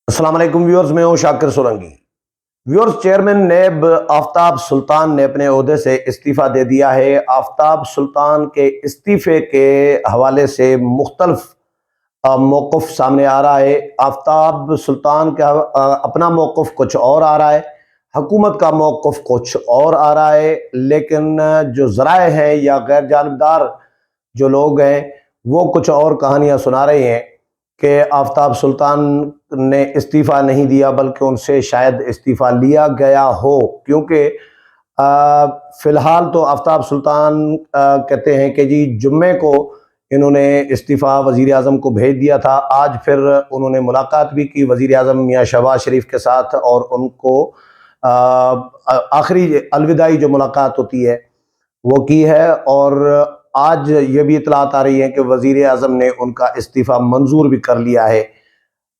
अस्सलाम वालेकुम व्यूअर्स, मैं हूं शाकिर सोलंकी। व्यूअर्स, चेयरमैन नेब आफ्ताब सुल्तान ने अपने ओहदे से इस्तीफ़ा दे दिया है। आफ्ताब सुल्तान के इस्तीफ़े के हवाले से मुख्तलिफ मौक़िफ़ सामने आ रहा है। आफ्ताब सुल्तान का अपना मौक़िफ़ कुछ और आ रहा है, हुकूमत का मौक़िफ़ कुछ और आ रहा है, लेकिन जो ज़राए हैं या गैर जानिबदार जो लोग हैं वो कुछ और कहानियाँ सुना रहे हैं कि आफ्ताब सुल्तान ने इस्तीफ़ा नहीं दिया बल्कि उनसे शायद इस्तीफ़ा लिया गया हो, क्योंकि फ़िलहाल तो आफ्ताब सुल्तान कहते हैं कि जी जुम्मे को इन्होंने इस्तीफ़ा वज़ीर आज़म को भेज दिया था। आज फिर उन्होंने मुलाकात भी की वज़ीर आज़म मियाँ शहबाज शरीफ के साथ और उनको आखिरी अलविदाई जो मुलाकात होती है वो की है। और आज ये भी इतलात आ रही है कि वज़ीर आज़म ने उनका इस्तीफ़ा मंजूर भी कर लिया है।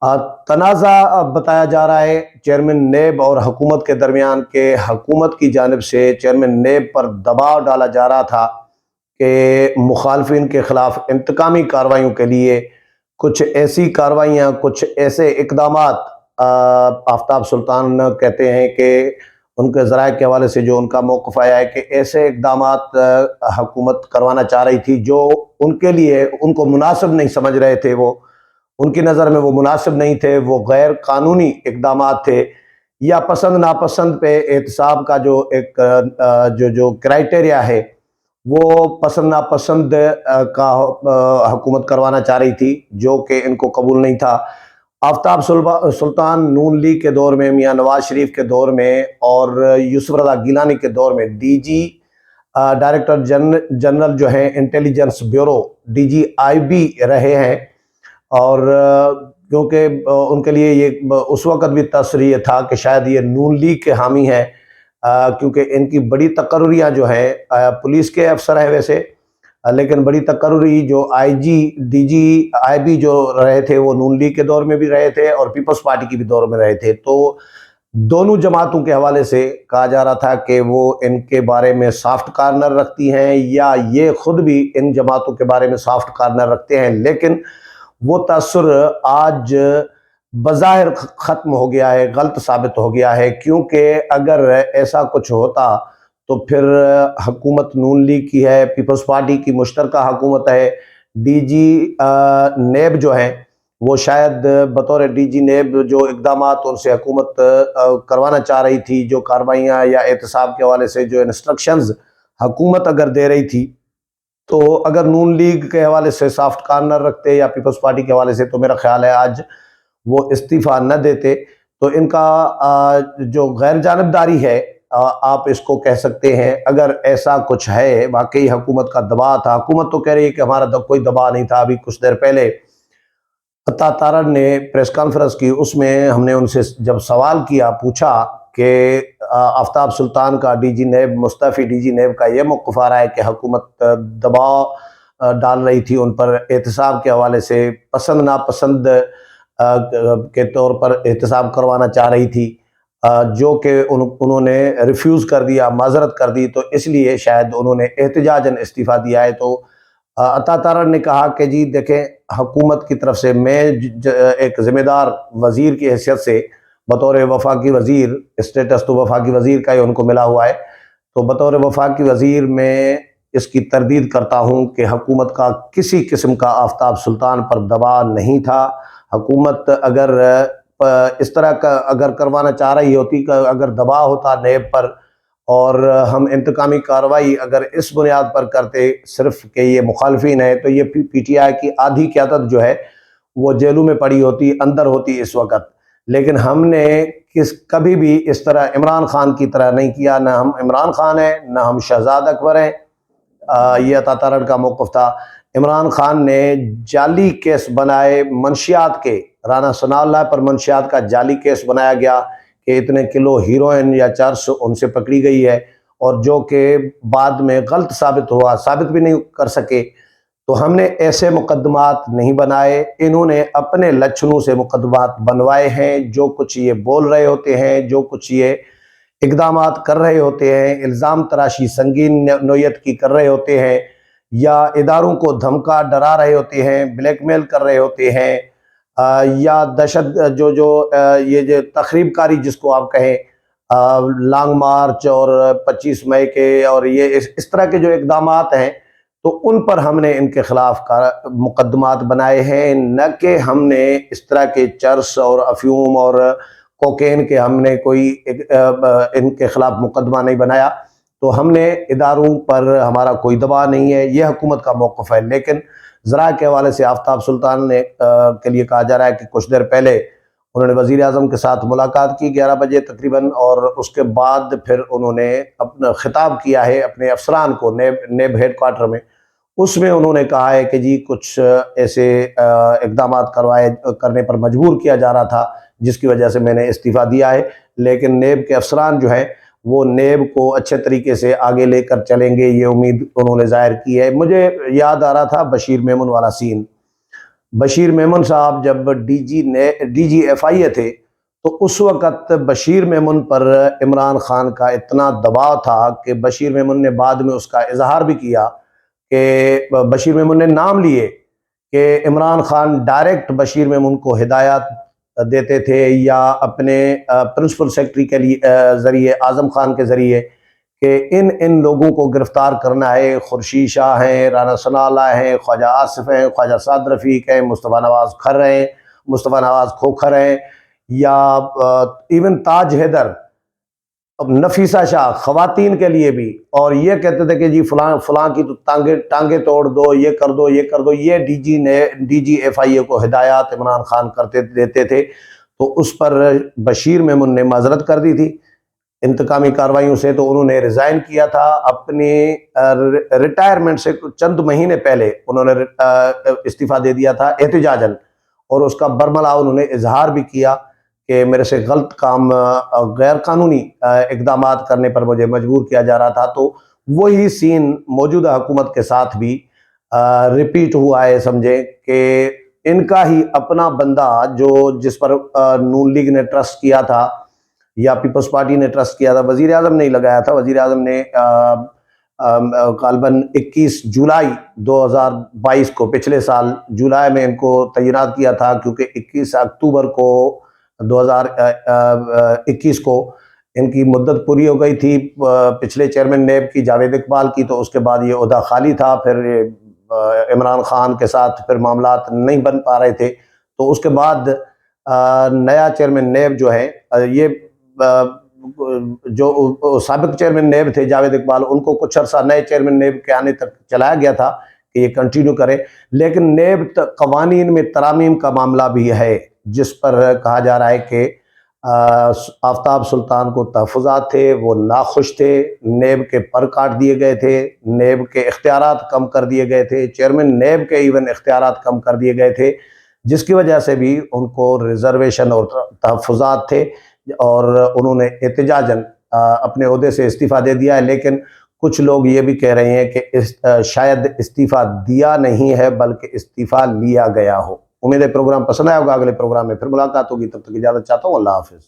तनाज़ा बताया जा रहा है चेयरमैन नेब और हुकूमत के दरमियान के हुकूमत की जानिब से चेयरमैन नेब पर दबाव डाला जा रहा था कि मुखालफिन के ख़िलाफ़ इंतकामी कार्रवाइयों के लिए कुछ ऐसी कार्रवाइयाँ, कुछ ऐसे इक़दामात आफ्ताब सुल्तान कहते हैं कि उनके ज़राए के हवाले से जो उनका मौक़िफ़ आया है कि ऐसे इक़दामात हुकूमत करवाना चाह रही थी जो उनके लिए उनको मुनासिब नहीं समझ रहे थे। वो उनकी नज़र में वो मुनासिब नहीं थे, वो गैर कानूनी इक़दामात थे या पसंद नापसंद पे एहतसाब का जो एक जो क्राइटेरिया है वो पसंद नापसंद का हुकूमत करवाना चाह रही थी, जो कि इनको कबूल नहीं था। आफ्ताब सुल्तान नून लीग के दौर में, मियाँ नवाज शरीफ के दौर में और यूसुफ रज़ा गिलानी के दौर में डीजी डायरेक्टर जनरल जो है इंटेलिजेंस ब्यूरो DGIB रहे हैं। और क्योंकि उनके लिए ये उस वक़्त भी तस्रीह था कि शायद ये नून लीग के हामी हैं, क्योंकि इनकी बड़ी तकर्रुरियाँ जो हैं, पुलिस के अफसर हैं वैसे, लेकिन बड़ी तकर्रुरी जो IG DGIB जो रहे थे वो नून लीग के दौर में भी रहे थे और पीपल्स पार्टी की भी दौर में रहे थे। तो दोनों जमातों के हवाले से कहा जा रहा था कि वो इनके बारे में सॉफ्ट कॉर्नर रखती हैं या ये खुद भी इन जमातों के बारे में सॉफ्ट कॉर्नर रखते हैं, लेकिन वो तासुर आज बज़ाहिर ख़त्म हो गया है, गलत साबित हो गया है। क्योंकि अगर ऐसा कुछ होता तो फिर हुकूमत नून लीग की है, पीपल्स पार्टी की मुश्तरका हुकूमत है, DG नेब जो है वो शायद बतौर DG नेब जो इक़दामात उनसे हुकूमत करवाना चाह रही थी, जो कार्रवाइयाँ या एहतसाब के हवाले से जो इंस्ट्रक्शंस हुकूमत अगर दे रही थी, तो अगर नून लीग के हवाले से सॉफ्ट कॉर्नर रखते या पीपल्स पार्टी के हवाले से, तो मेरा ख्याल है आज वो इस्तीफ़ा न देते। तो इनका जो गैर जानिबदारी है, आप इसको कह सकते हैं। अगर ऐसा कुछ है, वाकई हुकूमत का दबाव था, हुकूमत तो कह रही है कि हमारा कोई दबाव नहीं था। अभी कुछ देर पहले अता तारड़ ने प्रेस कॉन्फ्रेंस की, उसमें हमने उनसे जब सवाल किया, पूछा कि आफ्ताब सुल्तान का DG नेब, मुस्तफ़ी DG नेब का ये मौक़िफ़ आ रहा है कि हुकूमत दबाव डाल रही थी उन पर एहतसाब के हवाले से, पसंद नापसंद के तौर पर एहतसाब करवाना चाह रही थी, जो कि उन्होंने रिफ्यूज़ कर दिया, माज़रत कर दी, तो इसलिए शायद उन्होंने एहतजाजन इस्तीफ़ा दिया है। तो अता तारड़ ने कहा कि जी देखें, हुकूमत की तरफ से मैं एक ज़िम्मेदार वज़ीर की हैसियत से बतौर वफाकी वज़ीर, स्टेटस तो वफाकी वज़ीर का ही उनको मिला हुआ है, तो बतौर वफाकी वज़ीर मैं इसकी तरदीद करता हूँ कि हुकूमत का किसी किस्म का आफ्ताब सुल्तान पर दबाव नहीं था। हुकूमत अगर इस तरह का अगर करवाना चाह रही होती, अगर दबाव होता नेब पर और हम इंतकामी कार्रवाई अगर इस बुनियाद पर करते सिर्फ कि ये मुखालफिन है, तो ये PTI की आधी क़यादत जो है वो जेलों में पड़ी होती, अंदर होती इस वक़्त। लेकिन हमने कभी भी इस तरह इमरान खान की तरह नहीं किया, ना हम इमरान खान हैं, ना हम शहजाद अकबर हैं। ये अता तारड़ का मौक़िफ़ था। इमरान खान ने जाली केस बनाए मंशियात के, राना सनाउल्लाह पर मंशियात का जाली केस बनाया गया कि इतने किलो हीरोइन या चरस उनसे पकड़ी गई है, और जो कि बाद में गलत साबित हुआ, साबित भी नहीं कर सके। तो हमने ऐसे मुकदमात नहीं बनाए, इन्होंने अपने लच्छनों से मुकदमात बनवाए हैं। जो कुछ ये बोल रहे होते हैं, जो कुछ ये इक़दामात कर रहे होते हैं, इल्ज़ाम तराशी संगीन नोयत की कर रहे होते हैं या इदारों को धमका डरा रहे होते हैं, ब्लैकमेल कर रहे होते हैं, یا دہشت یہ جو تخریب کاری جس کو آپ کہیں، لانگ مارچ اور 25 مئی کے اور یہ اس طرح کے جو اقدامات ہیں، تو ان پر ہم نے ان کے خلاف مقدمات بنائے ہیں، نہ کہ ہم نے اس طرح کے چرس اور افیوم اور کوکین کے ہم نے کوئی ان کے خلاف مقدمہ نہیں بنایا۔ تو ہم نے اداروں پر ہمارا کوئی دباؤ نہیں ہے، یہ حکومت کا موقف ہے۔ لیکن ذرائع کے حوالے سے آفتاب سلطان نے کے لیے کہا جا رہا ہے کہ کچھ دیر پہلے انہوں نے وزیر اعظم کے ساتھ ملاقات کی 11 بجے تقریباً، اور اس کے بعد پھر انہوں نے اپنا خطاب کیا ہے اپنے افسران کو نیب ہیڈ کوارٹر میں۔ اس میں انہوں نے کہا ہے کہ جی کچھ ایسے اقدامات کرنے پر مجبور کیا جا رہا تھا جس کی وجہ سے میں نے استعفیٰ دیا ہے، لیکن نیب کے افسران جو ہیں وہ نیب کو اچھے طریقے سے آگے لے کر چلیں گے، یہ امید انہوں نے ظاہر کی ہے۔ مجھے یاد آ رہا تھا بشیر میمن والا سین۔ بشیر میمن صاحب جب ڈی جی ایف آئی اے تھے تو اس وقت بشیر میمن پر عمران خان کا اتنا دباؤ تھا کہ بشیر میمن نے بعد میں اس کا اظہار بھی کیا کہ بشیر میمن نے نام لیے کہ عمران خان ڈائریکٹ بشیر میمن کو ہدایات دیتے تھے یا اپنے پرنسپل سیکرٹری کے ذریعے اعظم خان کے ذریعے کہ ان لوگوں کو گرفتار کرنا ہے۔ خورشید شاہ ہیں، رانا ثناء اللہ ہیں، خواجہ آصف ہیں، خواجہ سعد رفیق ہیں، مصطفیٰ نواز کھر ہیں، مصطفیٰ نواز کھوکھر ہیں، یا ایون تاج حیدر، نفیسہ شاہ، خواتین کے لیے بھی، اور یہ کہتے تھے کہ جی فلاں کی تو ٹانگیں توڑ دو، یہ کر دو یہ کر دو۔ یہ ڈی جی ایف آئی اے کو ہدایات عمران خان دیتے تھے۔ تو اس پر بشیر میمن نے معذرت کر دی تھی انتقامی کارروائیوں سے، تو انہوں نے ریزائن کیا تھا اپنی ریٹائرمنٹ سے چند مہینے پہلے انہوں نے استعفیٰ دے دیا تھا احتجاجاً، اور اس کا برملا انہوں نے اظہار بھی کیا کہ میرے سے غلط کام، غیر قانونی اقدامات کرنے پر مجھے مجبور کیا جا رہا تھا۔ تو وہی سین موجودہ حکومت کے ساتھ بھی ریپیٹ ہوا ہے، سمجھیں کہ ان کا ہی اپنا بندہ جس پر نون لیگ نے ٹرسٹ کیا تھا یا پیپلز پارٹی نے ٹرسٹ کیا تھا، وزیر اعظم نے ہی لگایا تھا۔ وزیر اعظم نے غالباً 21 جولائی 2022 کو، پچھلے سال جولائی میں ان کو تعینات کیا تھا، کیونکہ 21 اکتوبر کو 2021 کو ان کی مدت پوری ہو گئی تھی پچھلے چیئرمین نیب کی، جاوید اقبال کی۔ تو اس کے بعد یہ عہدہ خالی تھا، پھر عمران خان کے ساتھ پھر معاملات نہیں بن پا رہے تھے، تو اس کے بعد نیا چیئرمین نیب جو ہے، یہ جو سابق چیئرمین نیب تھے جاوید اقبال، ان کو کچھ عرصہ نئے چیئرمین نیب کے آنے تک چلایا گیا تھا کہ یہ کنٹینیو کرے، لیکن نیب قوانین میں ترامیم کا معاملہ بھی ہے جس پر کہا جا رہا ہے کہ آفتاب سلطان کو تحفظات تھے، وہ ناخوش تھے، نیب کے پر کاٹ دیے گئے تھے، نیب کے اختیارات کم کر دیے گئے تھے، چیئرمین نیب کے ایون اختیارات کم کر دیے گئے تھے، جس کی وجہ سے بھی ان کو ریزرویشن اور تحفظات تھے، اور انہوں نے احتجاجاً اپنے عہدے سے استعفیٰ دے دیا ہے۔ لیکن کچھ لوگ یہ بھی کہہ رہے ہیں کہ شاید استعفیٰ دیا نہیں ہے بلکہ استعفیٰ لیا گیا ہو۔ امید ہے پروگرام پسند آیا ہوگا، اگلے پروگرام میں پھر ملاقات ہوگی، تب تک اجازت چاہتا ہوں، اللہ حافظ۔